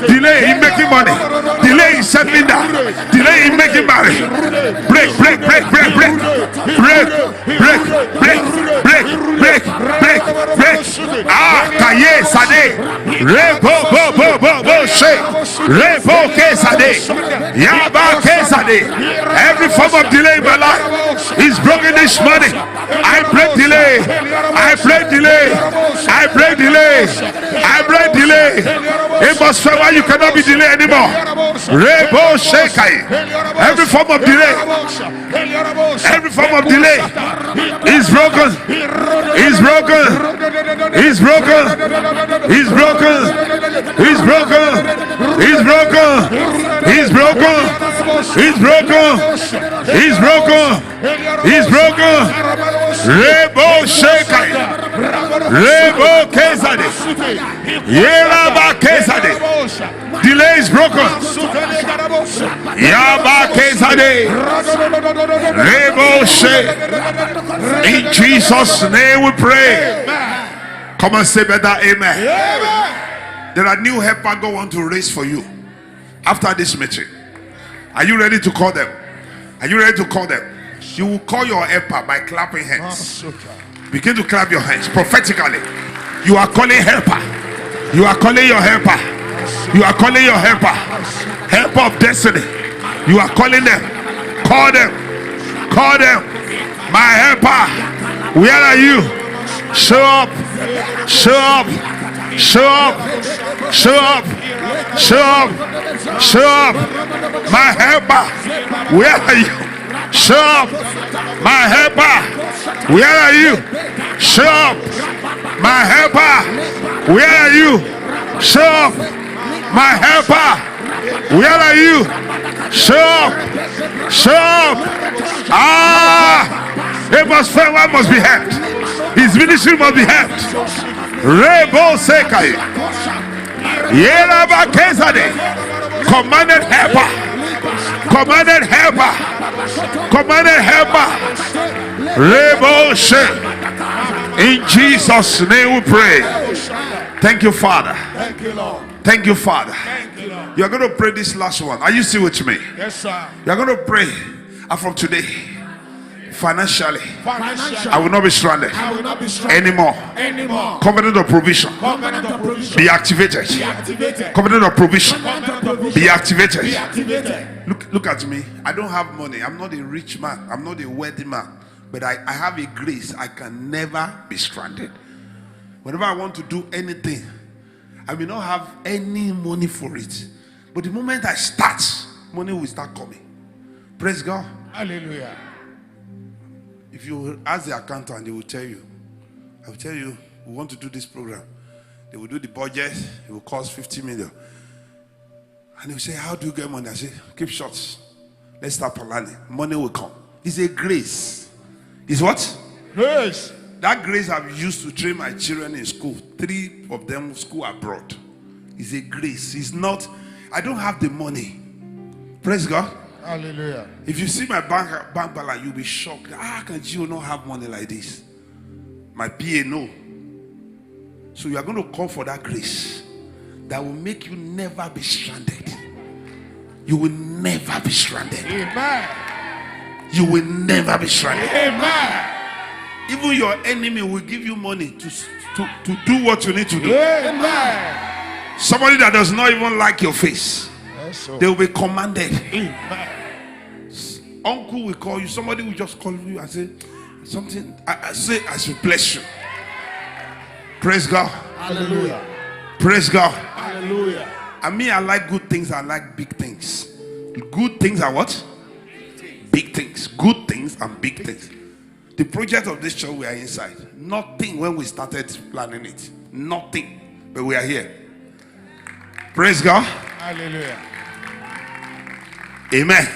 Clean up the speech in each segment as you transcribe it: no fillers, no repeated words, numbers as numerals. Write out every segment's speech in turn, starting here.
Delay in making money. Delay in settling down. Delay in making marriage. Break. Ah, Kaye Sade. Rebo Sade. Yaba Sade. Every form of delay in my life is broken this morning. I break delay. I break delay. It must fail why you cannot be delayed anymore. Rebo Shekai. Every form of delay. Every form of delay is broken. Is broken. Is broken. Is broken. Is broken. Is broken. Is broken. Is broken. Is broken. Is broken. Rebo Shekai. Rebo Kezade. Yeraba Kezade. Delay is broken. Yaba Kezade. Rebo She. In Jesus' name we pray. Come and say better amen. There are new helpers God want to raise for you after this meeting. Are you ready to call them? Are you ready to call them? You will call your helper by clapping hands. Begin to clap your hands prophetically. You are calling helper. You are calling your helper. You are calling your helper. Helper of destiny. You are calling them. Call them. Call them. My helper. Where are you? Show up. Show up. Show up. Show up. Show up. Show up. My helper. Where are you? Show up. My helper. Where are you? Show up. My helper. Where are you? Show up. My helper. Where are you? Show up. Show up. Ah, it must fail. One must be helped. His ministry must be helped. Rebo Sekai. Yeraba Kezade. Commanded helper. Commanded helper. Commanded helper. Rebo She. In Jesus' name we pray. Thank you, Father. Thank you, Lord. Thank you, Father. Thank you, Lord. You are going to pray this last one. Are you still with me? Yes, sir. You are going to pray from today. Financially, Financially, I will not be stranded I will not be stranded anymore. anymore. Covenant of provision Covenant of provision. be activated. Be activated. Covenant of provision Covenant of provision. be activated. Be activated. Look at me. I don't have money. I'm not a rich man. I'm not a wealthy man. But I have a grace. I can never be stranded. Whenever I want to do anything, I may not have any money for it. But the moment I start, money will start coming. Praise God. Hallelujah. If you ask the accountant, they will tell you. I will tell you, we want to do this program. They will do the budget. It will cost 50 million. And they will say, how do you get money? I say, keep short. Let's start planning. Money will come. It's a grace. It's what? Grace. That grace I've used to train my children in school. 3 of them school abroad. It's a grace. It's not, I don't have the money. Praise God. Hallelujah. If you see my bank balance, you'll be shocked. How can you not have money like this? My PA no. So you are going to call for that grace that will make you never be stranded. You will never be stranded. Amen. You will never be stranded. Amen. Even your enemy will give you money to do what you need to do. Amen. Somebody that does not even like your face, they will be commanded. Amen. Uncle will call you. Somebody will just call you and say something. I say I should bless you. Praise God. Hallelujah. Praise God. Hallelujah. I mean, I like good things. I like big things. Good things are what? Big things. Good things and big things. The project of this church, we are inside. Nothing when we started planning it. Nothing. But we are here. Praise God. Hallelujah. Amen.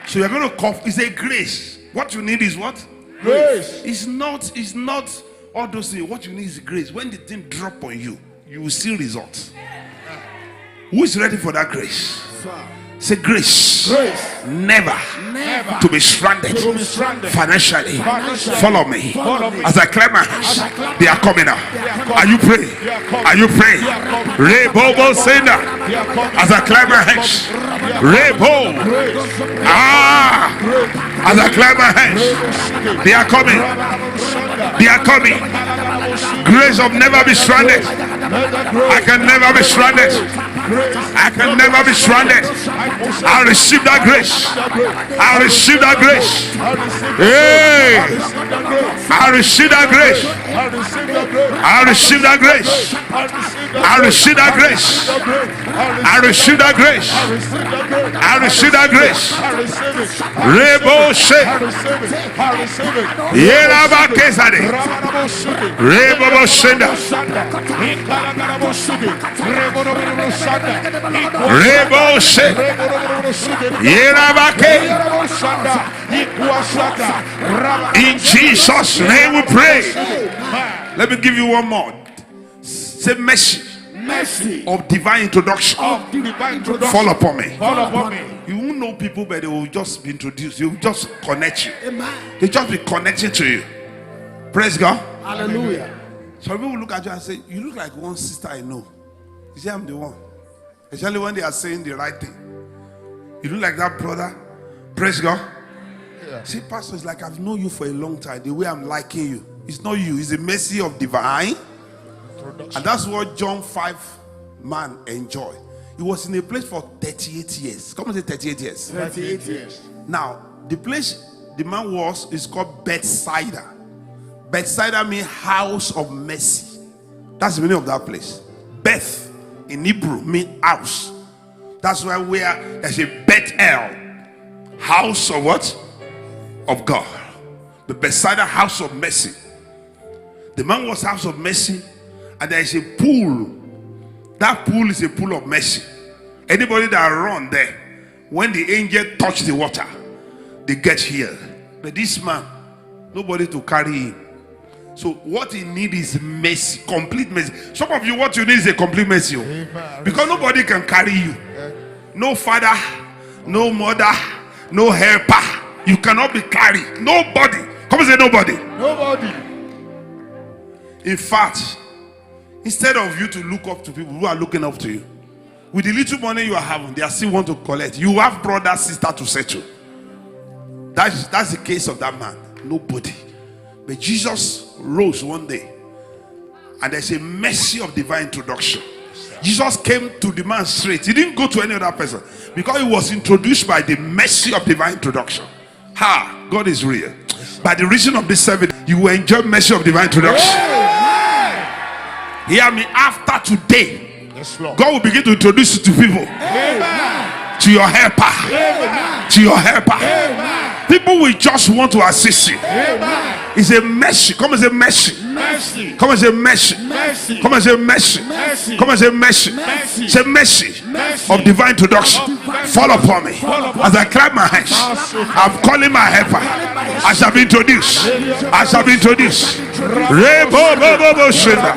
So you're going to cough. It's a grace. What you need is what? Grace. It's not all those things. What you need is grace. When the thing drop on you, you will see results. Who is ready for that grace? Say grace. Grace. Never Never. to be stranded To be stranded. financially. Financially. Follow me. Follow me. As I clap my hands, they are coming out. coming. Are you praying? They are coming. Are you praying? They are coming. Rebobo Senda. They are coming. As I clap my hands, Rebo. Grace. Ah, as I clap my hands, they are coming. They are coming. Grace of never be stranded. I can never be stranded. I can never be stranded. I receive that grace. I receive that grace. Hey, I receive that grace. I receive that grace. I receive that grace. I receive that grace. I receive that grace. Rebo she. Yeraba kesade. Rebo shenda. Rebo she. Yeraba ke. In Jesus' name we pray. Let me give you one more. Say mercy. Mercy Of divine introduction. of divine introduction. Fall upon me. Fall upon me. You won't know people, but they will just be introduced. They will just connect you. They just be connecting to you. Praise God. Hallelujah. Some people will look at you and say, "You look like one sister I know." You say, "I'm the one." Especially when they are saying the right thing. You look like that brother. Praise God. Yeah. See, Pastor, it's like I've known you for a long time. The way I'm liking you, it's not you. It's the mercy of divine. And that's what John 5 man enjoyed. He was in a place for 38 years. Come on, say 38 years. 38 years. Now, the place the man was is called Bethsaida. Bethsaida means house of mercy. That's the meaning of that place. Beth in Hebrew means house. That's why there's a Bethel, house of what? Of God. The Bethsaida house of mercy. The man was house of mercy. And there is a pool. That pool is a pool of mercy. Anybody that run there, when the angel touch the water, they get healed. But this man, nobody to carry him. So what he needs is mercy, complete mercy. Some of you, what you need is a complete mercy. Because nobody can carry you. No father, no mother, no helper. You cannot be carried. Nobody. Come and say nobody. Nobody. In fact, instead of you to look up to people who are looking up to you, with the little money you are having, they still want to collect. You have brother, sister to settle. That's the case of that man. Nobody. But Jesus rose one day, and there's a mercy of divine introduction. Jesus came to the man straight. He didn't go to any other person because he was introduced by the mercy of divine introduction. Ha! God is real. By the reason of this service, you will enjoy mercy of divine introduction. Hear me, after today, Yes, Lord. God will begin to introduce you to people. Amen. To your helper. Amen. To your helper. Amen. People will just want to assist you. Amen. It's a mercy. Come and say mercy. Mercy. Come and say mercy. Mercy. Come and say mercy. Mercy. Come and say mercy. Mercy. Say mercy Mercy. of divine introduction. Fall upon me. As I clap my hands, I'm calling my helper. I shall be introduced. I shall be introduced. Rebo bobo bo shenda.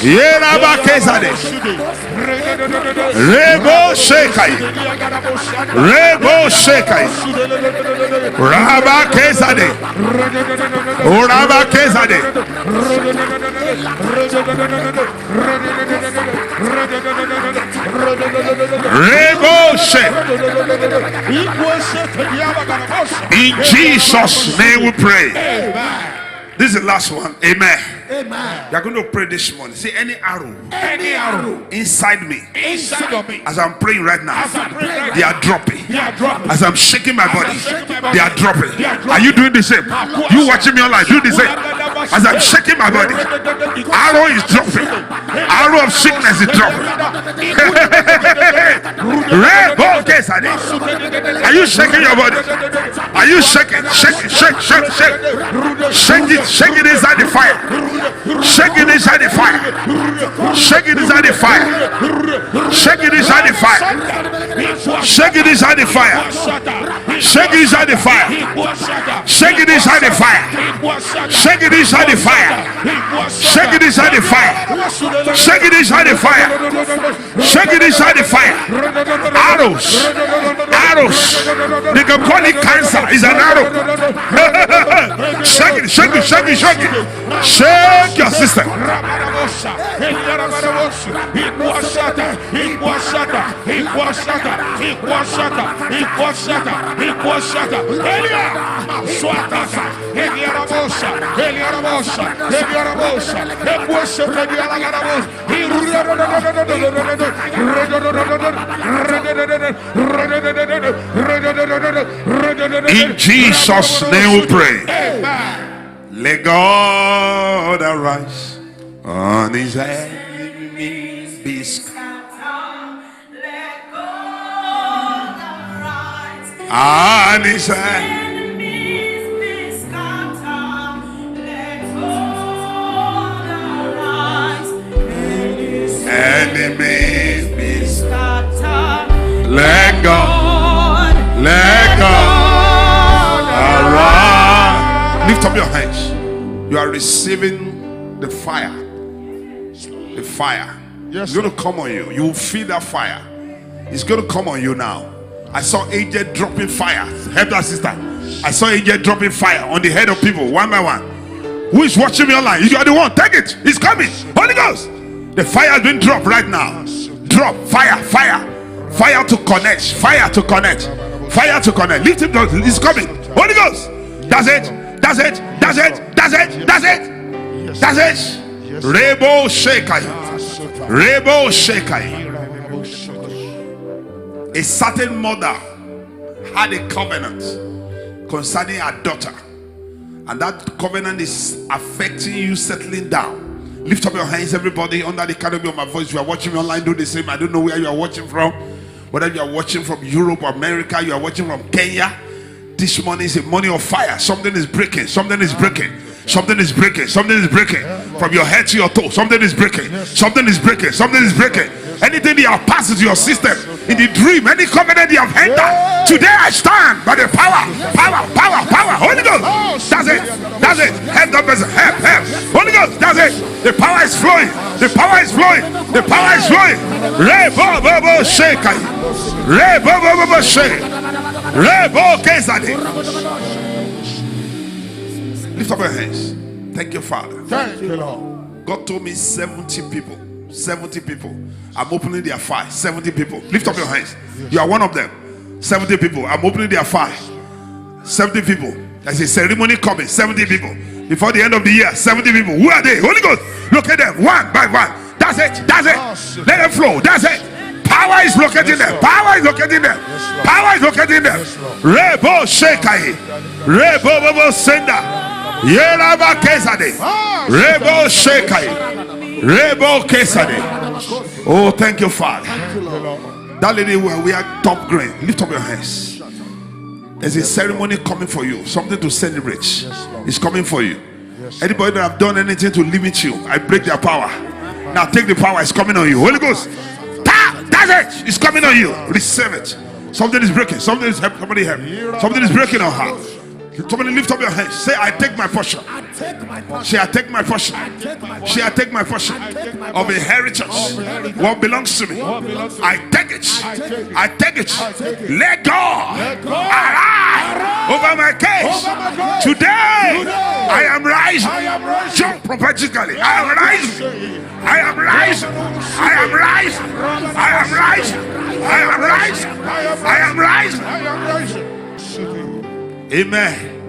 Yera ba kezade. Rebo shekai. Rebo shekai. Raba kezade. Oraba kezade. Rebo she. In Jesus' name we pray. Amen. This is the last one. Amen. Amen. You are going to pray this morning. Say any arrow Any arrow inside me inside of me, as I'm praying right now, as I'm praying right they are dropping. they are dropping. As I'm shaking my body, shaking my body, they are dropping. they are dropping. Are you doing the same? You watching me online, do the same. As I'm shaking my body, arrow is dropping. Arrow of sickness is dropping. Are you shaking your body? Are you shaking? Shake, shake, shake, shake. Shake it, shake it inside the fire. Shake it inside the fire. Shake it inside the fire. Shake it inside the fire. Shake it inside the fire. Shake it inside the fire. Shake it inside the fire. Shake it inside inside the fire. Shake it inside the fire. Shake it inside the fire. Shake it inside the fire. Arrows. Arrows. They can call it cancer. It's an arrow. Shake it, shake it, shake it, shake it. Shake your system. In Jesus' name we pray. Let God arise on his enemies be scattered. Let God arise On his enemies. enemies be scattered. Let God arise Enemies be scattered. let God, let God arise. Lift up your hands. You are receiving the fire. The fire. Yes, It's going to come on you. You will feel that fire. It's going to come on you now. I saw angel dropping fire. Help that sister. I saw angel dropping fire on the head of people one by one. Who is watching me online? You are the one. Take it. It's coming. Holy Ghost. The fire has been dropped right now. Drop fire, fire, fire to connect, fire to connect, fire to connect. Lift him. It's coming. Holy Ghost. That's it. That's it. That's it. That's it. That's it. That's it. Rebo Shekai. Rebo Shekai. A certain mother had a covenant concerning her daughter, and that covenant is affecting you settling down. Lift up your hands, everybody, under the canopy of my voice. You are watching me online, do the same. I don't know where you are watching from, whether you are watching from Europe or America, you are watching from Kenya. This morning is a morning of fire. Something is breaking. Something is breaking. Something is breaking. Something is breaking. From your head to your toe. Something is breaking. Something is breaking. Something is breaking. Anything you have passed into your system, in the dream, any covenant you have entered, today I stand by the power. Holy Ghost. That's it. That's it. Help that person. Help. Holy Ghost. That's it. The power is flowing. The power is flowing. The power is flowing. Rebo Shekai. Rebo Shekai. Rebo Kesade. Lift up your hands. Thank you, Father. Thank you, Lord. God told me 70 people. 70 people. I'm opening their fire. 70 people. Lift up your hands. You are one of them. 70 people. I'm opening their fire. 70 people. There's a ceremony coming. 70 people. Before the end of the year, 70 people. Who are they? Holy Ghost. Look at them. One by one. That's it. That's it. Let them flow. That's it. Power is located there. Power is located there. Power is located there. Rebo Shekai. Rebo Senda. Yeraba Kesade. Rebo Shekai. Rebo Kesade. Oh, thank you, Father. That lady will wear top green. Lift up your hands. There's a ceremony coming for you. Something to celebrate. It's coming for you. Anybody that have done anything to limit you, I break their power. Now take the power. It's coming on you. Holy Ghost. That's it. It's coming on you. Receive it. Something is breaking. Something is help. Somebody help. Something is breaking on her. Somebody lift up your hands. Say, I take my portion. Say, I take my portion. Say, I take my portion of inheritance. What belongs to me, I take it. I take it. Let God arise over my case. Today, I am rising. Jump prophetically. I am rising. I am rising. I am rising. I am rising. I am rising. I am rising. Amen.